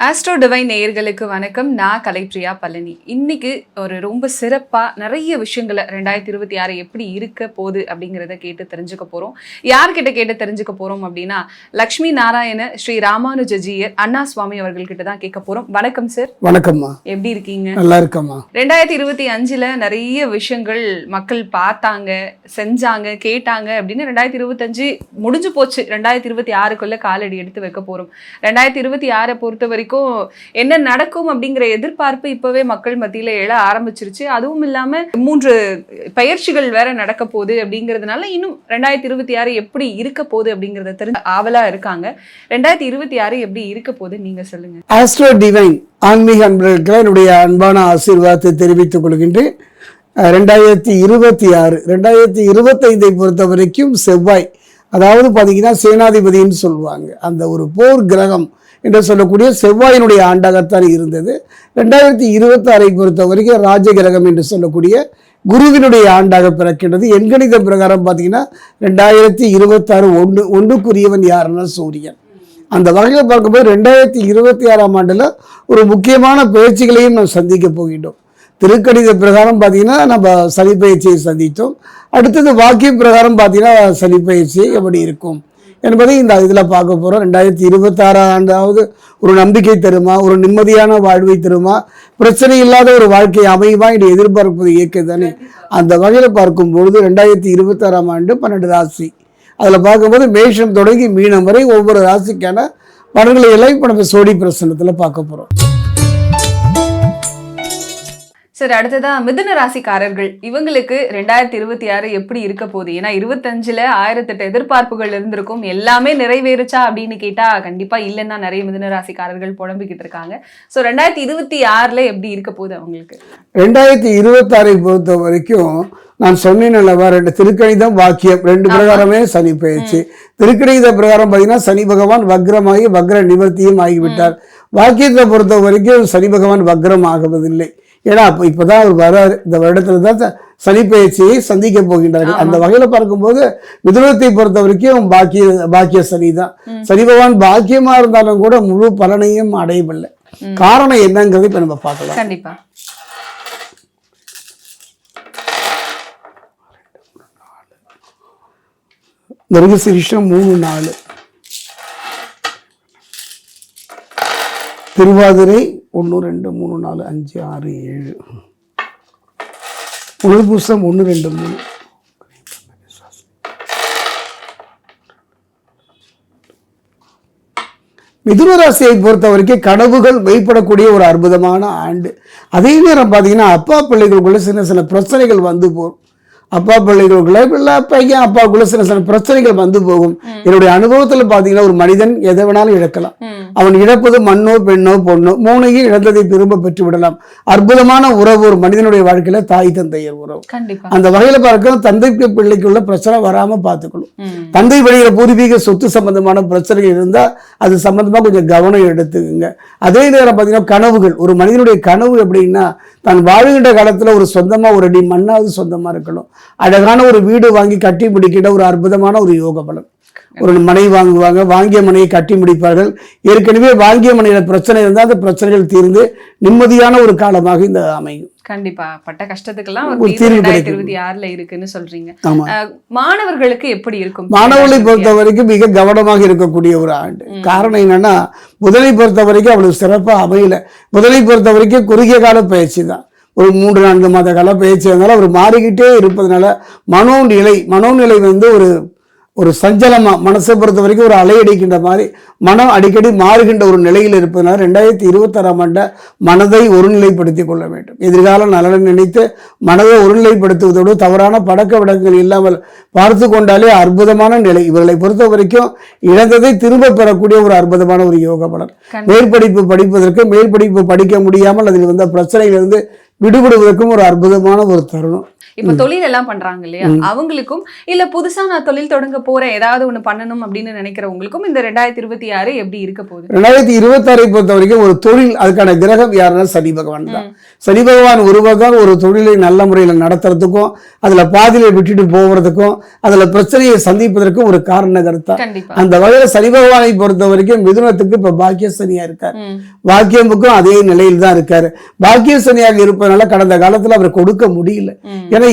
Astro divine நேயர்களுக்கு வணக்கம். நான் கலைப்ரியா பழனி. இன்னைக்கு ஒரு ரொம்ப சிறப்பா நிறைய விஷயங்களை 2026 எப்படி இருக்க போகுது அப்படிங்கிறத கேட்டு தெரிஞ்சுக்க போறோம். யார்கிட்ட கேட்டு தெரிஞ்சுக்க போறோம் அப்படின்னா, லக்ஷ்மி நாராயண ஸ்ரீ ராமானுஜஜியர் அண்ணா சுவாமி அவர்கள்கிட்ட தான் கேட்க போறோம். வணக்கம் சார். வணக்கம்மா. எப்படி இருக்கீங்க? நல்லா இருக்கம்மா. 2025 நிறைய விஷயங்கள் மக்கள் பார்த்தாங்க, செஞ்சாங்க, கேட்டாங்க அப்படின்னு 2025 முடிஞ்சு போச்சு. 2026க்குள்ள காலடி எடுத்து வைக்க போறோம். 2026 பொறுத்த வரைக்கும் என்ன நடக்கும் அப்படிங்கிற எதிர்பார்ப்பு இப்பவே மக்கள் மத்தியில எழ ஆரம்பிச்சிருச்சு. அதுவும் இல்லாம 3 பயிற்சிகள் வேற நடக்க போகுது அப்படிங்கிறதுனால இன்னும் 2026 எப்படி இருக்க போகுது அப்படிங்கறத தெரிஞ்சு ஆவலா இருக்காங்க. 2026 எப்படி இருக்க போகுது நீங்க சொல்லுங்க. ஆஸ்ட்ரோ டிவைன் ஆன்மீக அன்பர்களுக்கு என்னுடைய அன்பான ஆசீர்வாதத்தை தெரிவித்துக் கொள்கின்றேன். 2025 பொறுத்த வரைக்கும் செவ்வாய், அதாவது பார்த்தீங்கன்னா சேனாதிபதினு சொல்லுவாங்க, அந்த ஒரு போர் கிரகம் என்று சொல்லக்கூடிய செவ்வாயினுடைய ஆண்டாகத்தான் இருந்தது. 2026 பொறுத்த வரைக்கும் ராஜ கிரகம் என்று சொல்லக்கூடிய குருவினுடைய ஆண்டாக பிறக்கின்றது. எண்கணித பிரகாரம் பார்த்தீங்கன்னா 2026 ஒன்றுக்குரியவன் யாருன்னா சூரியன். அந்த வகையில் பார்க்கும்போது 2026ஆம் ஆண்டில் ஒரு முக்கியமான பயிற்சிகளையும் நாம் சந்திக்க போகின்றோம். திருக்கணித பிரகாரம் பார்த்தீங்கன்னா நம்ம சனி பயிற்சியை சந்தித்தோம். அடுத்தது வாக்கிய பிரகாரம் பார்த்தீங்கன்னா சனி பயிற்சி எப்படி இருக்கும் என்பதை இந்த இதில் பார்க்க போகிறோம். 2026 ஆண்டாவது ஒரு நம்பிக்கை தருமா, ஒரு நிம்மதியான வாழ்வை தருமா, பிரச்சனை இல்லாத ஒரு வாழ்க்கை அமையுமா என்று எதிர்பார்ப்பது இயற்கை தானே. அந்த வகையில் பார்க்கும்பொழுது 2026ஆம் ஆண்டு 12 ராசி, அதில் பார்க்கும்போது மேஷம் தொடங்கி மீனம் வரை ஒவ்வொரு ராசிக்கான பலன்களை எல்லாம் இப்போ நம்ம சோடி பிரசனத்தில் பார்க்க போகிறோம். சரி, அடுத்ததா மிதுன ராசிக்காரர்கள், இவங்களுக்கு 2026 எப்படி இருக்க போகுது? ஏன்னா 25ல் 1008 எதிர்பார்ப்புகள் இருந்திருக்கும். எல்லாமே நிறைவேறுச்சா அப்படின்னு கேட்டா கண்டிப்பா இல்லைன்னா நிறைய மிதுன ராசிக்காரர்கள் புலம்பிக்கிட்டு இருக்காங்க. ஸோ 2026ல் எப்படி இருக்க போகுது அவங்களுக்கு? 2026 பொறுத்த வரைக்கும் நான் சொன்னேன் அல்லவா, 2 திருக்கணிதம் வாக்கியம் 2 பிரகாரமே சனி பயிற்சி. திருக்கணித பிரகாரம் பார்த்தீங்கன்னா சனி பகவான் வக்ரமாகி வக்ர நிவர்த்தியும் ஆகிவிட்டார். வாக்கியத்தை பொறுத்த வரைக்கும் சனி பகவான் வக்ரம் ஆகுவதில்லை. ஏன்னா அப்போ இப்போதான் அவர் வராரு, இந்த வருடத்துல தான் சனி பயிற்சியை சந்திக்க போகின்றார்கள். அந்த வகையில பார்க்கும்போது மிதுனத்தை பொறுத்த வரைக்கும் பாக்கிய சனி தான். சனி பகவான் பாக்கியமா இருந்தாலும் கூட முழு பலனையும் அடையவில்லை. காரணம் என்னங்கிறது இப்ப நம்ம பார்க்கலாம். கண்டிப்பா. மிருகசீரிஷம் 3-4, திருவாதிரை 1, 2, 3, 4, 5, 6, 7, புனர்பூசம் 1, 2, 3. மிதுன ராசியை பொறுத்த வரைக்கும் கனவுகள் மெய்ப்படக்கூடிய ஒரு அற்புதமான ஆண்டு. அதே நேரம் பார்த்தீங்கன்னா அப்பா பிள்ளைகளுக்குள்ள சின்ன சின்ன பிரச்சனைகள் வந்து போகும். அப்பா பிள்ளைகளுக்குள்ள இல்லை பையன் அப்பாவுக்குள்ள சின்ன சின்ன பிரச்சனைகள் வந்து போகும். என்னுடைய அனுபவத்தில் பார்த்தீங்கன்னா ஒரு மனிதன் எதை வேணாலும் இழக்கலாம். அவன் இழப்பது மண்ணோ பெண்ணோ பொண்ணோ, 3ஐயும் இழந்ததை திரும்ப பெற்று விடலாம். அற்புதமான உறவு ஒரு மனிதனுடைய வாழ்க்கையில தாய் தந்தையர் உறவு. அந்த வகையில பார்க்க தந்தைக்கு பிள்ளைக்குள்ள பிரச்சனை வராம பார்த்துக்கணும். தந்தை வழியில பூர்வீக சொத்து சம்பந்தமான பிரச்சனைகள் இருந்தா அது சம்பந்தமா கொஞ்சம் கவனம் எடுத்துக்குங்க. அதே நேரம் பார்த்தீங்கன்னா கனவுகள், ஒரு மனிதனுடைய கனவு எப்படின்னா தான் வாழ்கின்ற காலத்துல ஒரு சொந்தமா ஒரு அடி மண்ணாவது சொந்தமா இருக்கணும். அழகான ஒரு வீடு வாங்கி கட்டி முடிக்கிட்ட ஒரு அற்புதமான ஒரு யோக பலன். ஒரு மனை வாங்குவாங்க, வாங்கிய மனையை கட்டி முடிப்பார்கள். ஏற்கனவே வாங்கிய மனையில பிரச்சனை இருந்தால் அந்த பிரச்சனைகள் தீர்ந்து நிம்மதியான ஒரு காலமாக இந்த அமையும். கண்டிப்பா. பட்ட கஷ்டத்துக்கெல்லாம் 2026ல் இருக்குன்னு சொல்றீங்க. மாணவர்களுக்கு எப்படி இருக்கும்? மாணவர்களை பொறுத்த வரைக்கும் மிக கவனமாக இருக்கக்கூடிய ஒரு ஆண்டு. காரணம் என்னன்னா புதனை பொறுத்த வரைக்கும் அவ்வளவு சிறப்பா அமையல. புதனை பொறுத்த வரைக்கும் குறுகிய கால பயிற்சி தான், ஒரு 3-4 மாத கால பயிற்சி இருந்தாலும் அவர் மாறிக்கிட்டே இருப்பதனால மனோநிலை வந்து ஒரு சஞ்சலமா, மனசை பொறுத்த வரைக்கும் ஒரு அலையடிக்கின்ற மாதிரி மனம் அடிக்கடி மாறுகின்ற ஒரு நிலையில் இருப்பதனால 2026ஆம் ஆண்டை மனதை ஒருநிலைப்படுத்திக் கொள்ள வேண்டும். எதிர்கால நலனை நினைத்து மனதை ஒருநிலைப்படுத்துவதோடு தவறான பழக்க வழக்கங்கள் இல்லாமல் பார்த்து கொண்டாலே அற்புதமான நிலை. இவர்களை பொறுத்த வரைக்கும் இழந்ததை திரும்ப பெறக்கூடிய ஒரு அற்புதமான ஒரு யோக பலன். மேற்படிப்பு படிப்பதற்கு மேற்படிப்பு படிக்க முடியாமல் அதில் வந்த பிரச்சனையிலிருந்து விடுபடுவதற்கும் ஒரு அற்புதமான ஒரு தருணம். இப்ப தொழில் எல்லாம் பண்றாங்க இல்லையா, அவங்களுக்கும் இல்ல புதுசா நான் தொழில் தொடங்க போறேன் ஏதாவது ஒண்ணு பண்ணணும் அப்படின்னு நினைக்கிறவங்களுக்கும் இந்த 2026 எப்படி இருக்க போகுது? 2026 பொறுத்த வரைக்கும் ஒரு தொழில், அதுக்கான கிரகம் யாருன்னா சனி பகவான் தான். சனி பகவான் ஒரு பக்கம் ஒரு தொழிலை நல்ல முறையில் நடத்துறதுக்கும் அதுல பாதியில விட்டுட்டு போவதுக்கும் அதுல பிரச்சனையை சந்திப்பதற்கும் ஒரு காரண கருத்தா. அந்த வகையில சனி பகவானை பொறுத்த வரைக்கும் மிதுனத்துக்கு இப்ப பாக்கிய சனியா இருக்கார், பாக்கியமுக்கும் அதே நிலையில் தான் இருக்காரு. பாக்கிய சனியாக இருப்பதனால கடந்த காலத்துல அவர் கொடுக்க முடியல. ஏன்னா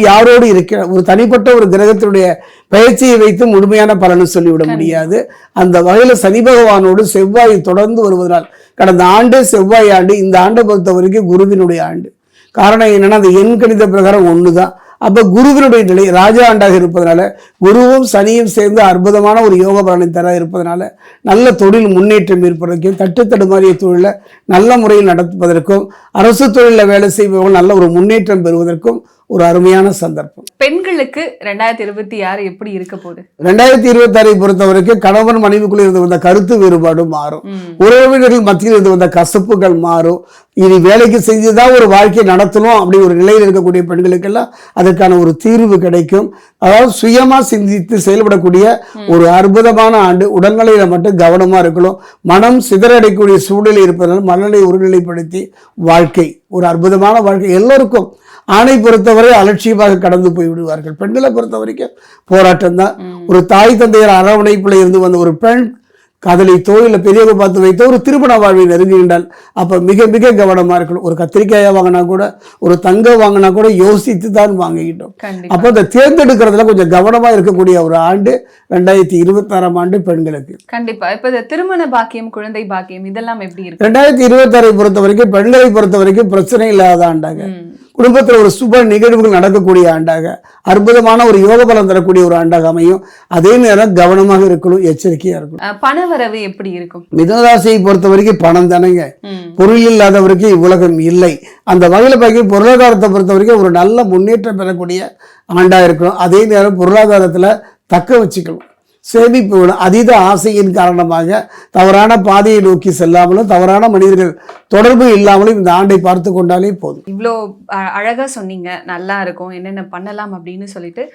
யாரோடு இருக்கிற ஒரு தனிப்பட்ட ஒரு கிரகத்தினுடைய பயிற்சியை வைத்து முழுமையான பலனை சொல்லிவிட முடியாது. அந்த வகையில சனி பகவானோடு செவ்வாய் தொடர்ந்து வருவதனால் கடந்த ஆண்டு செவ்வாய் ஆண்டு, இந்த ஆண்டை பொறுத்த வரைக்கும் குருவினுடைய ஆண்டு. காரணம் என்னன்னா அந்த எண் கணித பிரகாரம் ஒண்ணுதான். அப்ப குருவினுடைய நிலை ராஜா ஆண்டாக இருப்பதனால குருவும் சனியும் சேர்ந்து அற்புதமான ஒரு யோக பலனை தர இருப்பதனால நல்ல தொழில் முன்னேற்றம் இருப்பதற்கும் தட்டுத்தடுமாறிய தொழிலை நல்ல முறையில் நடத்துவதற்கும் அரசு தொழிலில் வேலை செய்பவர்கள் நல்ல ஒரு முன்னேற்றம் பெறுவதற்கும் ஒரு அருமையான சந்தர்ப்பம். பெண்களுக்கு 2026 எப்படி இருக்க போகுது? 2026 பொறுத்த வரைக்கும் கணவன் மனைவிக்குள்ள இருந்து வந்த கருத்து வேறுபாடு மாறும், உறவினர்கள் மத்தியில் இருந்து வந்த கசப்புகள் மாறும். இனி வேலைக்கு செஞ்சுதான் ஒரு வாழ்க்கையை நடத்தணும் அப்படி ஒரு நிலையில் இருக்கக்கூடிய பெண்களுக்கெல்லாம் அதற்கான ஒரு தீர்வு கிடைக்கும். அதாவது சுயமா சிந்தித்து செயல்படக்கூடிய ஒரு அற்புதமான ஆண்டு. உடல்நிலையில மட்டும் கவனமா இருக்கணும். மனம் சிதறடைக்கூடிய சூழ்நிலை இருப்பதனால் மனநிலை ஒருநிலைப்படுத்தி வாழ்க்கை ஒரு அற்புதமான வாழ்க்கை. எல்லோருக்கும் ஆணை பொறுத்தவரை அலட்சியமாக கடந்து போய் விடுவார்கள். பெண்களை பொறுத்த வரைக்கும் போராட்டம் தான். ஒரு தாய் தந்தையர் அரவணைப்புல இருந்து வந்த ஒரு பெண் காதலித்தோ இல்லை பெரியவங்க பார்த்து வைத்தோ ஒரு திருமண வாழ்வை நெருங்குகின்றால் அப்ப மிக மிக கவனமா இருக்கணும். ஒரு கத்திரிக்காயை வாங்கினா கூட ஒரு தங்கம் வாங்கினா கூட யோசித்து தான் வாங்கிக்கிட்டோம். அப்போ இந்த தேர்ந்தெடுக்கிறதுல கொஞ்சம் கவனமா இருக்கக்கூடிய ஒரு ஆண்டு 2026 ஆண்டு பெண்களுக்கு. கண்டிப்பா. இப்ப இந்த திருமண பாக்கியம், குழந்தை பாக்கியம் இதெல்லாம் எப்படி இருக்கு? 2026 பொறுத்த வரைக்கும் பெண்களை பொறுத்த வரைக்கும் பிரச்சனை இல்லாத ஆண்டாக, குடும்பத்தில் ஒரு சுப நிகழ்வுகள் நடக்கக்கூடிய ஆண்டாக, அற்புதமான ஒரு யோக பலம் தரக்கூடிய ஒரு ஆண்டாக அமையும். அதே நேரம் கவனமாக இருக்கணும், எச்சரிக்கையா இருக்கணும். பணவரவு எப்படி இருக்கும்? மிதுனராசியை பொறுத்த வரைக்கும் பணம் தானேங்க, பொருள் இல்லாதவருக்கு இவ்வுலகம் இல்லை. அந்த வகையில பார்க்க பொருளாதாரத்தை பொறுத்த வரைக்கும் ஒரு நல்ல முன்னேற்றம் பெறக்கூடிய ஆண்டா இருக்கணும். அதே நேரம் பொருளாதாரத்துல தக்க வச்சுக்கணும், சேமிப்பு வேணும். அதீத ஆசையின் காரணமாக தவறான பாதையை நோக்கி செல்லாமலும் தவறான மனிதர்கள் தொடர்பு இல்லாமலும் இந்த ஆண்டை பார்த்து கொண்டாலே போதும். இவ்வளோ அழகா சொன்னீங்க, நல்லா இருக்கும் என்னென்ன பண்ணலாம் அப்படின்னு சொல்லிட்டு.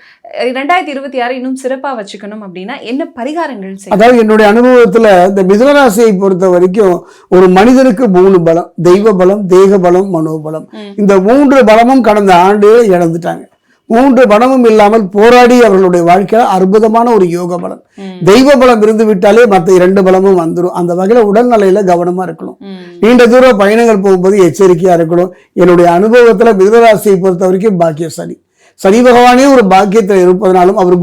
2026 இன்னும் சிறப்பா வச்சுக்கணும் அப்படின்னா என்ன பரிகாரங்கள் செய்யணும்? அதாவது என்னுடைய அனுபவத்துல இந்த மிதுனராசியை பொறுத்த வரைக்கும் ஒரு மனிதனுக்கு 3 பலம்: தெய்வ பலம், தேக பலம், மனோபலம். இந்த 3 பலமும் கடந்த ஆண்டு இழந்துட்டாங்க. 3 பலமும் இல்லாமல் போராடி அவர்களுடைய வாழ்க்கையில அற்புதமான ஒரு யோக பலம், தெய்வ பலம் இருந்து விட்டாலே மற்ற 2 பலமும் வந்துடும். அந்த வகையில உடல்நிலையில கவனமா இருக்கணும். நீண்ட தூர பயணங்கள் போகும்போது எச்சரிக்கையா இருக்கணும். என்னுடைய அனுபவத்துல மிதுனராசியை பொறுத்த வரைக்கும் பாக்கிய சனி, சனி பகவானே ஒரு பாக்கியத்தில் இருப்பதனாலும் அவர்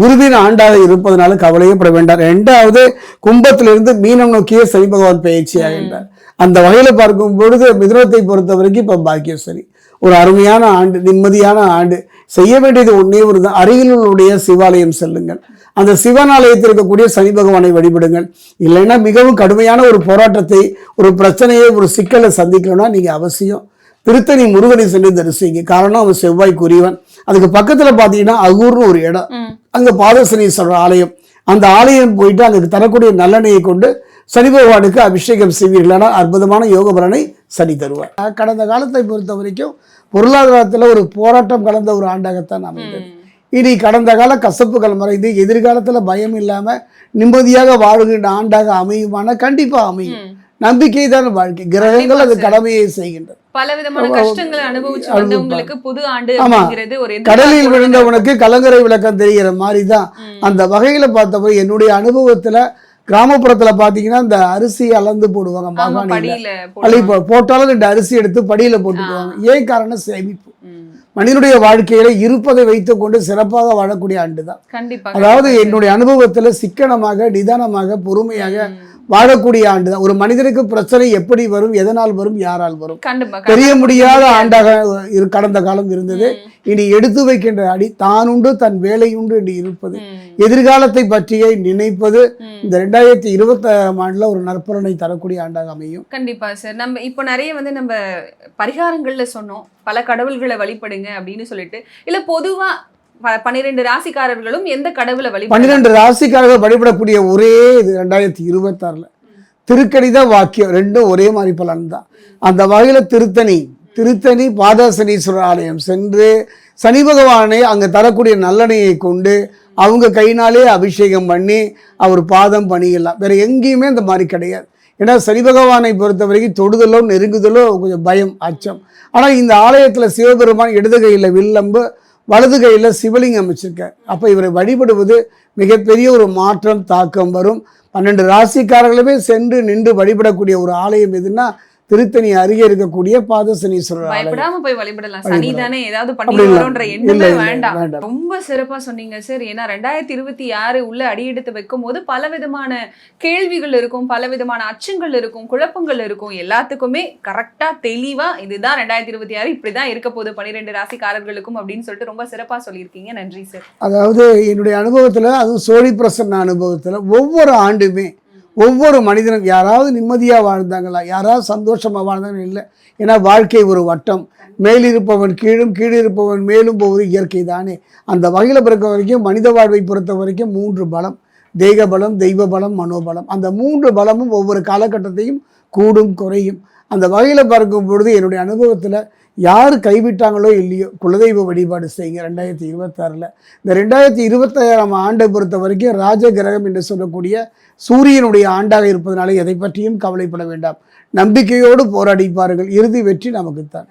குருவின் ஆண்டாக இருப்பதனாலும் கவலையப்பட வேண்டாம். 2வது கும்பத்திலிருந்து மீனம் நோக்கிய சனி பகவான் பயிற்சியாகின்றார். அந்த வகையில பார்க்கும் பொழுது மிதுனத்தை பொறுத்த வரைக்கும் இப்ப பாக்கிய சனி ஒரு அருமையான ஆண்டு, நிம்மதியான ஆண்டு. செய்ய வேண்டியது ஒன்னே ஒரு தான், அருகிலுடைய சிவாலயம் செல்லுங்கள், அந்த சிவன் ஆலயத்தில் இருக்கக்கூடிய சனி பகவானை வழிபடுங்கள். இல்லைன்னா மிகவும் கடுமையான ஒரு போராட்டத்தை, ஒரு பிரச்சனையை, ஒரு சிக்கலை சந்திக்கணும்னா நீங்க அவசியம் திருத்தணி முருகனை சென்று தரிசிங்க. காரணம் அவன் செவ்வாய்க்குரியவன். அதுக்கு பக்கத்துல பாத்தீங்கன்னா அகூர்னு ஒரு இடம், அங்க பாதசனீஸ்வரர் ஆலயம். அந்த ஆலயம் போயிட்டு அங்க தரக்கூடிய நல்லெண்ணெயை கொண்டு சனி பகவானுக்கு அபிஷேகம் செய்வீர்களான அற்புதமான யோக பலனை சனி தருவார். கடந்த காலத்தை பொறுத்த வரைக்கும் பொருளாதாரத்துல ஒரு போராட்டம் கலந்த ஒரு ஆண்டாகத்தான் அமைந்தது. இனி கடந்த கால கசப்புகள் மறைந்து எதிர்காலத்துல பயம் இல்லாம நிம்மதியாக வாழ்கின்ற ஆண்டாக அமையுமான கண்டிப்பா அமையும். நம்பிக்கை தான் வாழ்க்கை. கிரகங்கள் அது கடமையை செய்கின்றது. பலவிதமான கஷ்டங்களை அனுபவிச்சு வந்தவங்களுக்கு புது ஆண்டு அப்படிங்கிறது ஒரு கடலில் விழுந்தவனுக்கு கலங்கரை விளக்கம் தெரிகிற மாதிரி தான். அந்த வகையில பார்த்தப்போ என்னுடைய அனுபவத்துல கிராமப்புறத்துல பாத்தீங்கன்னா இந்த அரிசி அளந்து போடுவாங்க, மாகாணியில போட்டாலும் 2 அரிசி எடுத்து படியில போட்டு போவாங்க. ஏன் காரணம்? சேமிப்பு. மனிதனுடைய வாழ்க்கையில இருப்பதை வைத்துக் கொண்டு சிறப்பாக வாழக்கூடிய ஆண்டு தான். அதாவது என்னுடைய அனுபவத்துல சிக்கனமாக, நிதானமாக, பொறுமையாக வாழக்கூடிய ஆண்டு தான். ஒரு மனிதனுக்கு பிரச்சனை எப்படி வரும், எதனால் வரும், யாரால் வரும் தெரிய முடியாத ஆண்டாக கடந்த காலம் இருந்தது. இனி எடுத்து வைக்கின்ற அடி தான் உண்டு தன் வேலை உண்டு என்று இருப்பது, எதிர்காலத்தை பற்றியே நினைப்பது இந்த 2026 ஆண்டுல ஒரு நற்பலனை தரக்கூடிய ஆண்டாக அமையும். கண்டிப்பா சார். நம்ம இப்போ நிறைய நம்ம பரிகாரங்கள்ல சொன்னோம், பல கடவுள்களை வழிபடுங்க அப்படின்னு சொல்லிட்டு. இல்ல பொதுவா 12 ராசிக்காரர்களும் எந்த கடவுளை 12 ராசிக்காரர்கள் வழிபடக்கூடிய ஒரே இது 2026 திருக்கணித வாக்கியம் 2 ஒரே மாதிரி பலன் தான். அந்த வகையில திருத்தணி திருத்தணி பாதசனீஸ்வரர் ஆலயம் சென்று சனி பகவானை அங்கே தரக்கூடிய நல்லெண்ணெயை கொண்டு அவங்க கையினாலே அபிஷேகம் பண்ணி அவர் பாதம் பணியலாம். வேறு எங்கேயுமே இந்த மாதிரி கிடையாது. ஏன்னா சனி பகவானை பொறுத்த வரைக்கும் தொடுதலோ நெருங்குதலோ கொஞ்சம் பயம், அச்சம். ஆனால் இந்த ஆலயத்தில் சிவபெருமான் இடது கையில் வில்லம்பு, வலது கையில் சிவலிங்கம் அமைச்சிருக்கார். அப்போ இவரை வழிபடுவது மிகப்பெரிய ஒரு மாற்றம், தாக்கம் வரும். 12 ராசிக்காரர்களுமே சென்று நின்று வழிபடக்கூடிய ஒரு ஆலயம் எதுன்னா திருத்தணி அருகே இருக்கக்கூடிய பாதசனீஸ்வரர் ஆலயம். பயப்படாம போய் வழிபடலாம். சனி தானே ஏதாவது பண்ணிடுவாரோன்ற எண்ணமே வேண்டாம். ரொம்ப சிறப்பா சொன்னீங்க சார். ஏன்னா 2026 உள்ள அடியெடுத்து வைக்கும் போது பலவிதமான கேள்விகள் இருக்கும், பலவிதமான அச்சங்கள் இருக்கும், குழப்பங்கள் இருக்கும். எல்லாத்துக்குமே கரெக்டா தெளிவா இதுதான் 2026 இப்படிதான் இருக்க போகுது 12 ராசிக்காரர்களுக்கும் அப்படின்னு சொல்லிட்டு ரொம்ப சிறப்பா சொல்லியிருக்கீங்க. நன்றி சார். அதாவது என்னுடைய அனுபவத்தில், அதுவும் சோழி பிரசன்ன அனுபவத்தில் ஒவ்வொரு ஆண்டுமே ஒவ்வொரு மனிதனும் யாராவது நிம்மதியாக வாழ்ந்தாங்களா, யாராவது சந்தோஷமாக வாழ்ந்தாங்க இல்லை. ஏன்னா வாழ்க்கை ஒரு வட்டம். மேலிருப்பவன் கீழும், கீழிருப்பவன் மேலும் போவது இயற்கை தானே. அந்த வகையில் பிறக்க வரைக்கும் மனித வாழ்வை பொறுத்த வரைக்கும் 3 பலம்: தெய்வ பலம், தெய்வ பலம், மனோபலம். அந்த 3 பலமும் ஒவ்வொரு காலகட்டத்தையும் கூடும் குறையும். அந்த வகையில் பார்க்கும் பொழுது என்னுடைய அனுபவத்தில் யார் கைவிட்டாங்களோ இல்லையோ குலதெய்வ வழிபாடு செய்யுங்க 2026. இந்த 2026 ஆண்டை பொறுத்த வரைக்கும் ராஜ கிரகம் என்று சொல்லக்கூடிய சூரியனுடைய ஆண்டாக இருப்பதனால எதை பற்றியும் கவலைப்பட வேண்டாம். நம்பிக்கையோடு போராடி பாருங்கள். இறுதி வெற்றி நமக்குத்தான்.